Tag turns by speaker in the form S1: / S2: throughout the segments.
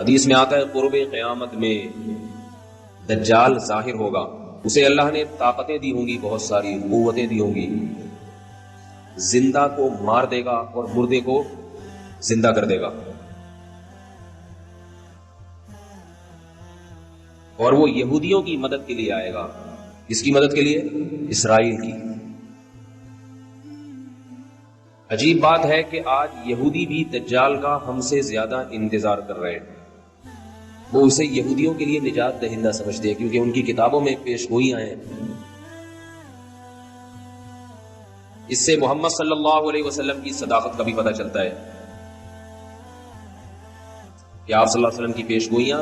S1: حدیث میں آتا ہے قرب قیامت میں دجال ظاہر ہوگا، اسے اللہ نے طاقتیں دی ہوں گی، بہت ساری قوتیں دی ہوں گی، زندہ کو مار دے گا اور مردے کو زندہ کر دے گا، اور وہ یہودیوں کی مدد کے لیے آئے گا۔ کس کی مدد کے لیے؟ اسرائیل کی۔ عجیب بات ہے کہ آج یہودی بھی دجال کا ہم سے زیادہ انتظار کر رہے ہیں، وہ اسے یہودیوں کے لیے نجات دہندہ سمجھتے ہیں، کیونکہ ان کی کتابوں میں پیش گوئیاں ہیں۔ اس سے محمد صلی اللہ علیہ وسلم کی صداقت کا بھی پتہ چلتا ہے کہ آپ صلی اللہ علیہ وسلم کی پیش گوئیاں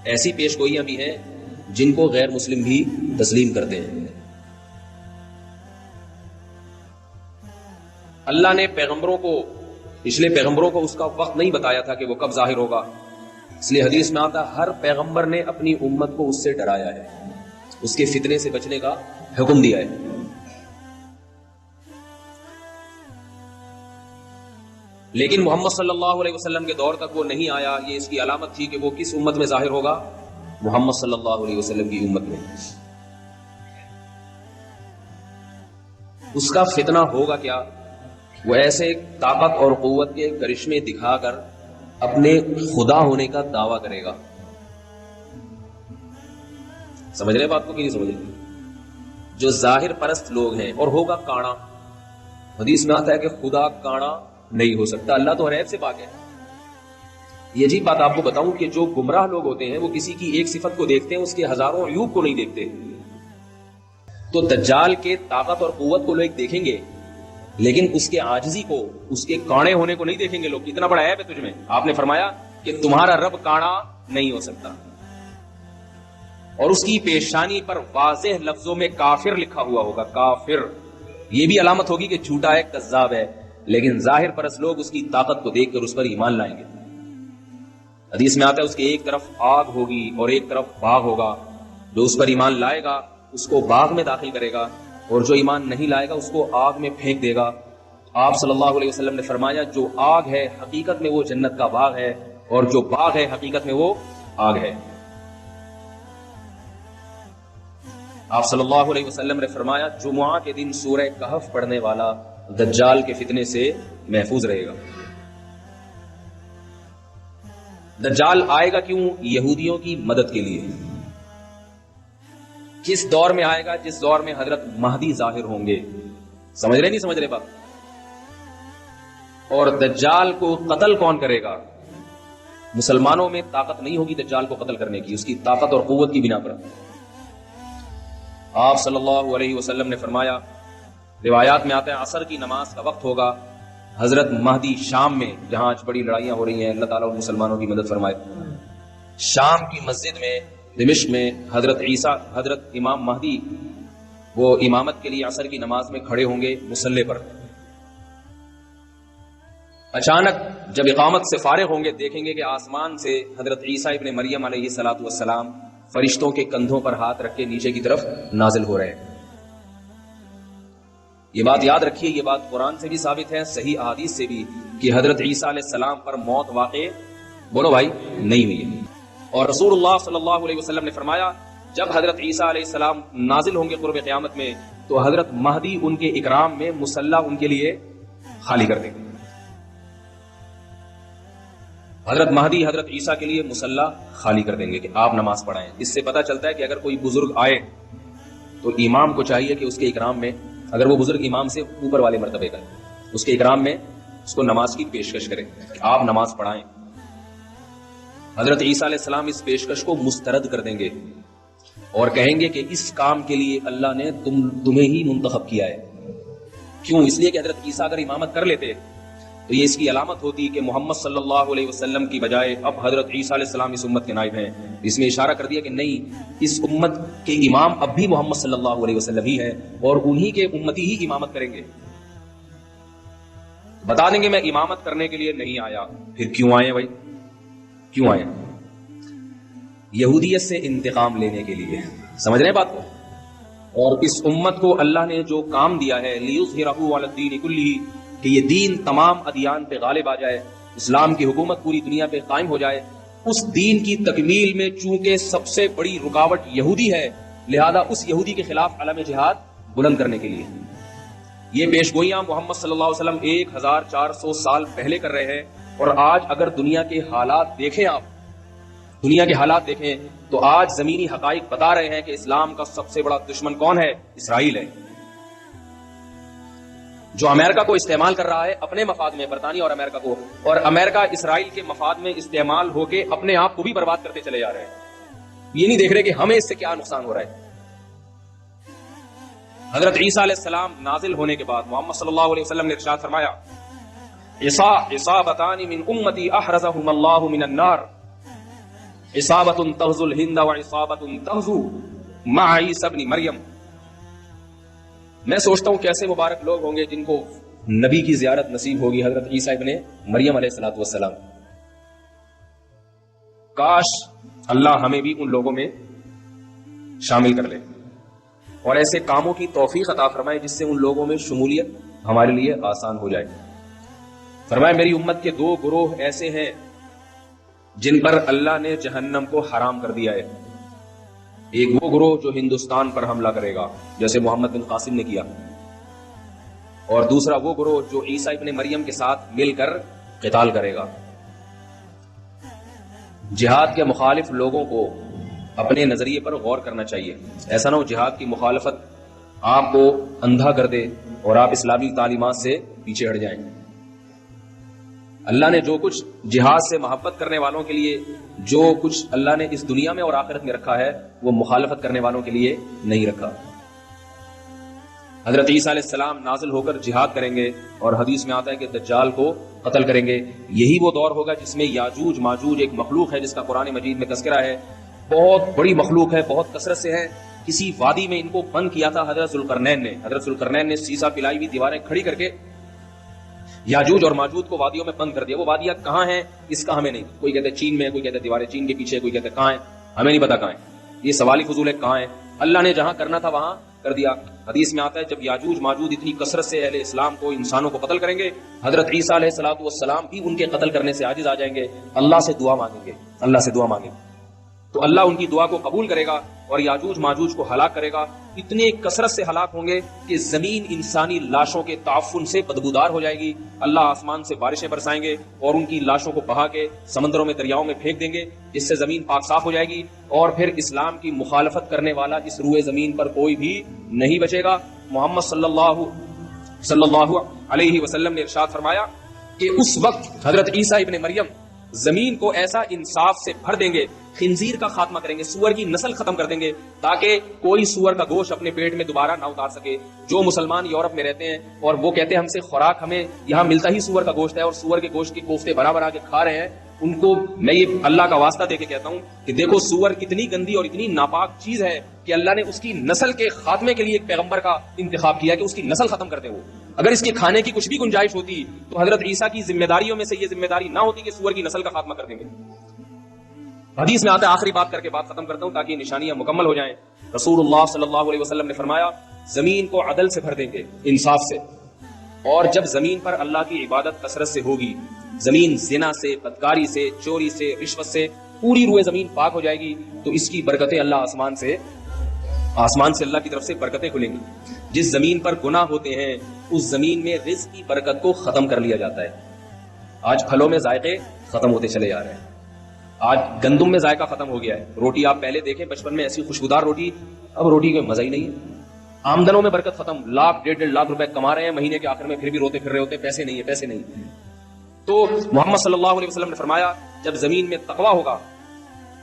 S1: ایسی پیش گوئیاں بھی ہیں جن کو غیر مسلم بھی تسلیم کرتے ہیں۔ اللہ نے پیغمبروں کو، پچھلے پیغمبروں کو اس کا وقت نہیں بتایا تھا کہ وہ کب ظاہر ہوگا، اس لیے حدیث میں آتا ہر پیغمبر نے اپنی امت کو اس سے ڈرایا ہے، اس کے فتنے سے بچنے کا حکم دیا ہے۔ لیکن محمد صلی اللہ علیہ وسلم کے دور تک وہ نہیں آیا، یہ اس کی علامت تھی کہ وہ کس امت میں ظاہر ہوگا؟ محمد صلی اللہ علیہ وسلم کی امت میں۔ اس کا فتنہ ہوگا کیا؟ وہ ایسے طاقت اور قوت کے کرشمے دکھا کر اپنے خدا ہونے کا دعویٰ کرے گا۔ سمجھ رہے بات کو کہ نہیں سمجھ رہے؟ جو ظاہر پرست لوگ ہیں، اور ہوگا کانا۔ حدیث میں آتا ہے کہ خدا کانا نہیں ہو سکتا، اللہ تو ہر عیب سے پاک ہے۔ یہ عجیب بات آپ کو بتاؤں کہ جو گمراہ لوگ ہوتے ہیں وہ کسی کی ایک صفت کو دیکھتے ہیں، اس کے ہزاروں عیوب کو نہیں دیکھتے۔ تو دجال کے طاقت اور قوت کو لوگ دیکھیں گے، لیکن اس کے عاجزی کو، اس کے کاڑے ہونے کو نہیں دیکھیں گے لوگ۔ اتنا بڑا عیب ہے تجھ میں۔ آپ نے فرمایا کہ تمہارا رب کاڑا نہیں ہو سکتا، اور اس کی پیشانی پر واضح لفظوں میں کافر لکھا ہوا ہوگا، کافر۔ یہ بھی علامت ہوگی کہ جھوٹا ہے، کذاب ہے، لیکن ظاہر پرست لوگ اس کی طاقت کو دیکھ کر اس پر ایمان لائیں گے۔ حدیث میں آتا ہے اس کے ایک طرف آگ ہوگی اور ایک طرف باغ ہوگا، جو اس پر ایمان لائے گا اس کو باغ میں داخل کرے گا، اور جو ایمان نہیں لائے گا اس کو آگ میں پھینک دے گا۔ آپ صلی اللہ علیہ وسلم نے فرمایا جو آگ ہے حقیقت میں وہ جنت کا باغ ہے، اور جو باغ ہے حقیقت میں وہ آگ ہے۔ آپ صلی اللہ علیہ وسلم نے فرمایا جمعہ کے دن سورہ کہف پڑھنے والا دجال کے فتنے سے محفوظ رہے گا۔ دجال آئے گا کیوں؟ یہودیوں کی مدد کے لیے۔ کس دور میں آئے گا؟ جس دور میں حضرت مہدی ظاہر ہوں گے۔ سمجھ رہے نہیں سمجھ رہے بات؟ اور دجال کو قتل کون کرے گا؟ مسلمانوں میں طاقت نہیں ہوگی دجال کو قتل کرنے کی، اس کی طاقت اور قوت کی بنا پر۔ آپ صلی اللہ علیہ وسلم نے فرمایا، روایات میں آتا ہے عصر کی نماز کا وقت ہوگا، حضرت مہدی شام میں، جہاں آج بڑی لڑائیاں ہو رہی ہیں، اللہ تعالیٰ ان مسلمانوں کی مدد فرمائے، شام کی مسجد میں دمشق میں حضرت عیسیٰ، حضرت امام مہدی وہ امامت کے لیے عصر کی نماز میں کھڑے ہوں گے مصلی پر۔ اچانک جب اقامت سے فارغ ہوں گے دیکھیں گے کہ آسمان سے حضرت عیسیٰ ابن مریم علیہ الصلوۃ والسلام فرشتوں کے کندھوں پر ہاتھ رکھ کے نیچے کی طرف نازل ہو رہے ہیں۔ یہ بات یاد رکھیے، یہ بات قرآن سے بھی ثابت ہے، صحیح احادیث سے بھی، کہ حضرت عیسیٰ علیہ السلام پر موت واقع، بولو بھائی، نہیں ہوئی ہے۔ اور رسول اللہ صلی اللہ علیہ وسلم نے فرمایا جب حضرت عیسیٰ علیہ السلام نازل ہوں گے قرب قیامت میں تو حضرت مہدی ان کے اکرام میں مصلی ان کے لیے خالی کر دیں گے۔ حضرت مہدی حضرت عیسیٰ کے لیے مصلی خالی کر دیں گے کہ آپ نماز پڑھائیں۔ اس سے پتہ چلتا ہے کہ اگر کوئی بزرگ آئے تو امام کو چاہیے کہ اس کے اکرام میں، اگر وہ بزرگ امام سے اوپر والے مرتبے کا، اس کے اکرام میں اس کو نماز کی پیشکش کرے کہ آپ نماز پڑھائیں۔ حضرت عیسیٰ علیہ السلام اس پیشکش کو مسترد کر دیں گے اور کہیں گے کہ اس کام کے لیے اللہ نے تمہیں ہی منتخب کیا ہے۔ کیوں؟ اس لیے کہ حضرت عیسیٰ اگر امامت کر لیتے تو یہ اس کی علامت ہوتی کہ محمد صلی اللہ علیہ وسلم کی بجائے اب حضرت عیسیٰ علیہ السلام اس امت کے نائب ہیں۔ اس میں اشارہ کر دیا کہ نہیں، اس امت کے امام اب بھی محمد صلی اللہ علیہ وسلم ہی ہے، اور انہی کے امتی ہی امامت کریں گے۔ بتا دیں گے میں امامت کرنے کے لیے نہیں آیا، پھر کیوں آئے بھائی؟ کیوں آئے؟ یہودیت سے انتقام لینے کے لیے۔ سمجھ رہے ہیں بات کو؟ اور اس امت کو اللہ نے جو کام دیا ہے لِيُظْهِرَهُ عَلَى الدِّينِ كُلِّهِ، کہ یہ دین تمام ادیان پہ غالب آ جائے، اسلام کی حکومت پوری دنیا پہ قائم ہو جائے، اس دین کی تکمیل میں چونکہ سب سے بڑی رکاوٹ یہودی ہے، لہذا اس یہودی کے خلاف علم جہاد بلند کرنے کے لیے یہ پیشگوئیاں محمد صلی اللہ علیہ وسلم 1400 سال پہلے کر رہے ہیں. اور آج اگر دنیا کے حالات دیکھیں، آپ دنیا کے حالات دیکھیں تو آج زمینی حقائق بتا رہے ہیں کہ اسلام کا سب سے بڑا دشمن کون ہے؟ اسرائیل ہے، جو امریکہ کو استعمال کر رہا ہے اپنے مفاد میں، برطانیہ اور امریکہ کو، اور امریکہ اسرائیل کے مفاد میں استعمال ہو کے اپنے آپ کو بھی برباد کرتے چلے جا رہے ہیں. یہ نہیں دیکھ رہے کہ ہمیں اس سے کیا نقصان ہو رہا ہے. حضرت عیسیٰ علیہ السلام نازل ہونے کے بعد محمد صلی اللہ علیہ وسلم نے ارشاد فرمایا، عصابتان من امتی احرزهم اللہ من النار، عصابت تغزو الہند وعصابت تغزو مع عیسی ابن مریم. میں سوچتا ہوں کیسے مبارک لوگ ہوں گے جن کو نبی کی زیارت نصیب ہوگی، حضرت عیسیٰ ابن مریم علیہ الصلوۃ والسلام. کاش اللہ ہمیں بھی ان لوگوں میں شامل کر لے اور ایسے کاموں کی توفیق عطا فرمائے جس سے ان لوگوں میں شمولیت ہمارے لیے آسان ہو جائے. فرمائے میری امت کے 2 گروہ ایسے ہیں جن پر اللہ نے جہنم کو حرام کر دیا ہے. ایک وہ گروہ جو ہندوستان پر حملہ کرے گا جیسے محمد بن قاسم نے کیا، اور دوسرا وہ گروہ جو عیسیٰ ابن مریم کے ساتھ مل کر قتال کرے گا. جہاد کے مخالف لوگوں کو اپنے نظریے پر غور کرنا چاہیے. ایسا نہ ہو جہاد کی مخالفت آپ کو اندھا کر دے اور آپ اسلامی تعلیمات سے پیچھے ہٹ جائیں. اللہ نے جو کچھ جہاد سے محبت کرنے والوں کے لیے، جو کچھ اللہ نے اس دنیا میں اور آخرت میں رکھا ہے، وہ مخالفت کرنے والوں کے لیے نہیں رکھا. حضرت عیسیٰ علیہ السلام نازل ہو کر جہاد کریں گے اور حدیث میں آتا ہے کہ دجال کو قتل کریں گے. یہی وہ دور ہوگا جس میں یاجوج ماجوج ایک مخلوق ہے جس کا قرآن مجید میں تذکرہ ہے. بہت بڑی مخلوق ہے، بہت کثرت سے ہے. کسی وادی میں ان کو بند کیا تھا حضرت ذوالقرنین نے. حضرت ذوالقرنین نے سیسا پلائی ہوئی دیواریں کھڑی کر کے یاجوج اور ماجوج کو وادیوں میں بند کر دیا. وہ وادیاں کہاں ہیں اس کا ہمیں نہیں، کوئی کہتے ہیں چین میں، کوئی کہتے ہیں دیواریں چین کے پیچھے، کوئی کہتے ہیں کہاں ہیں، ہمیں نہیں پتا کہاں ہیں. یہ سوال ہی فضول ہے، کہاں ہیں؟ اللہ نے جہاں کرنا تھا وہاں کر دیا. حدیث میں آتا ہے جب یاجوج ماجوج اتنی کثرت سے اہل اسلام کو، انسانوں کو قتل کریں گے، حضرت عیسیٰ علیہ الصلوۃ والسلام بھی ان کے قتل کرنے سے عاجز آ جائیں گے. اللہ سے دعا مانگیں گے، اللہ سے دعا مانگیں تو اللہ ان کی دعا کو قبول کرے گا اور یاجوج ماجوج کو ہلاک کرے گا. اتنے کثرت سے ہلاک ہوں گے کہ زمین انسانی لاشوں کے تعفن سے بدبودار ہو جائے گی. اللہ آسمان سے بارشیں برسائیں گے اور ان کی لاشوں کو بہا کے سمندروں میں، دریاؤں میں پھینک دیں گے، جس سے زمین پاک صاف ہو جائے گی اور پھر اسلام کی مخالفت کرنے والا اس روئے زمین پر کوئی بھی نہیں بچے گا. محمد صلی اللہ علیہ وسلم نے ارشاد فرمایا کہ اس وقت حضرت عیسیٰ ابن مریم زمین کو ایسا انصاف سے بھر دیں گے، خنزیر کا خاتمہ کریں گے، سور کی نسل ختم کر دیں گے تاکہ کوئی سور کا گوشت اپنے پیٹ میں دوبارہ نہ اتار سکے. جو مسلمان یورپ میں رہتے ہیں اور وہ کہتے ہیں ہم سے خوراک ہمیں یہاں ملتا ہی سور کا گوشت ہے اور سور کے گوشت کے کوفتے بنا بنا کے کھا رہے ہیں، ان کو میں یہ اللہ کا واسطہ دے کے کہتا ہوں کہ دیکھو سور کتنی گندی اور اتنی ناپاک چیز ہے کہ اللہ نے اس کی نسل کے خاتمے کے لیے ایک پیغمبر کا انتخاب کیا کہ اس کی نسل ختم کر دے. وہ اگر اس کے کھانے کی کچھ بھی گنجائش ہوتی تو حضرت عیسیٰ کی ذمہ داریوں میں سے یہ ذمہ داری نہ ہوتی کہ سور کی نسل کا خاتمہ کر دیں گے. حدیث میں آتا ہے، آخری بات کر کے بات ختم کرتا ہوں تاکہ نشانیاں مکمل ہو جائیں. رسول اللہ صلی اللہ علیہ وسلم نے فرمایا زمین کو عدل سے بھر دیں گے، انصاف سے، اور جب زمین پر اللہ کی عبادت کثرت سے ہوگی، زمین زنا سے، بدکاری سے، چوری سے، رشوت سے، پوری روئے زمین پاک ہو جائے گی تو اس کی برکتیں اللہ آسمان سے اللہ کی طرف سے برکتیں کھلیں گی. جس زمین پر گناہ ہوتے ہیں اس زمین میں رزق کی برکت کو ختم کر لیا جاتا ہے. آج پھلوں میں ذائقے ختم ہوتے چلے جا رہے ہیں. آج گندم میں ذائقہ ختم ہو گیا ہے. روٹی آپ پہلے دیکھیں بچپن میں ایسی خوشبودار روٹی، اب روٹی کا مزہ ہی نہیں ہے. آمدنوں میں برکت ختم، لاکھ 1.5 لاکھ روپے کما رہے ہیں مہینے کے آخر میں، پھر بھی روتے پھر رہے ہوتے پیسے نہیں. تو محمد صلی اللہ علیہ وسلم نے فرمایا جب زمین میں تقویٰ ہوگا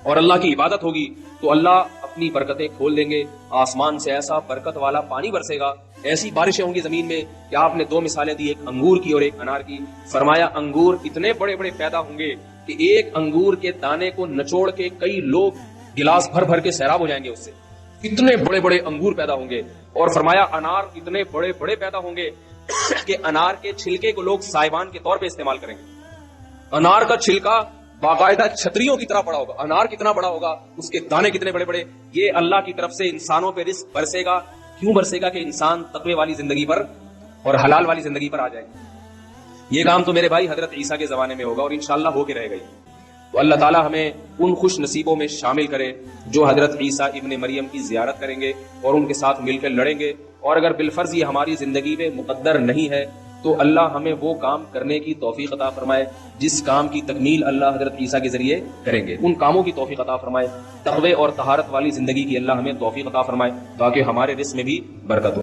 S1: اور اللہ کی عبادت ہوگی تو اللہ اپنی برکتیں کھول دیں گے. آسمان سے ایسا برکت والا پانی برسے گا، ایسی بارشیں ہوں گی زمین میں کہ آپ نے 2 مثالیں دی، ایک انگور کی اور ایک انار کی. فرمایا انگور اتنے بڑے بڑے پیدا ہوں گے کہ ایک انگور کے دانے کو نچوڑ کے کئی لوگ گلاس بھر بھر کے سیراب ہو جائیں گے اس سے، اتنے بڑے بڑے انگور پیدا ہوں گے. اور فرمایا انار اتنے بڑے بڑے پیدا ہوں گے کہ انار کے چھلکے کو لوگ سائبان کے طور پہ استعمال کریں گے. انار کا چھلکا باقاعدہ چھتریوں کی طرح بڑا ہوگا. انار کتنا بڑا ہوگا، اس کے دانے کتنے بڑے بڑے. یہ اللہ کی طرف سے انسانوں پہ رزق برسے گا. کیوں برسے گا؟ کہ انسان تقوی والی زندگی پر اور حلال والی زندگی پر آ جائے. یہ کام تو میرے بھائی حضرت عیسیٰ کے زمانے میں ہوگا اور انشاءاللہ ہو کے رہے گا. تو اللہ تعالیٰ ہمیں ان خوش نصیبوں میں شامل کرے جو حضرت عیسیٰ ابن مریم کی زیارت کریں گے اور ان کے ساتھ مل کر لڑیں گے، اور اگر بالفرض یہ ہماری زندگی میں مقدر نہیں ہے تو اللہ ہمیں وہ کام کرنے کی توفیق عطا فرمائے جس کام کی تکمیل اللہ حضرت عیسیٰ کے ذریعے کریں گے، ان کاموں کی توفیق عطا فرمائے، تقوی اور طہارت والی زندگی کی اللہ ہمیں توفیق عطا فرمائے تاکہ ہمارے رزق میں بھی برکت ہو۔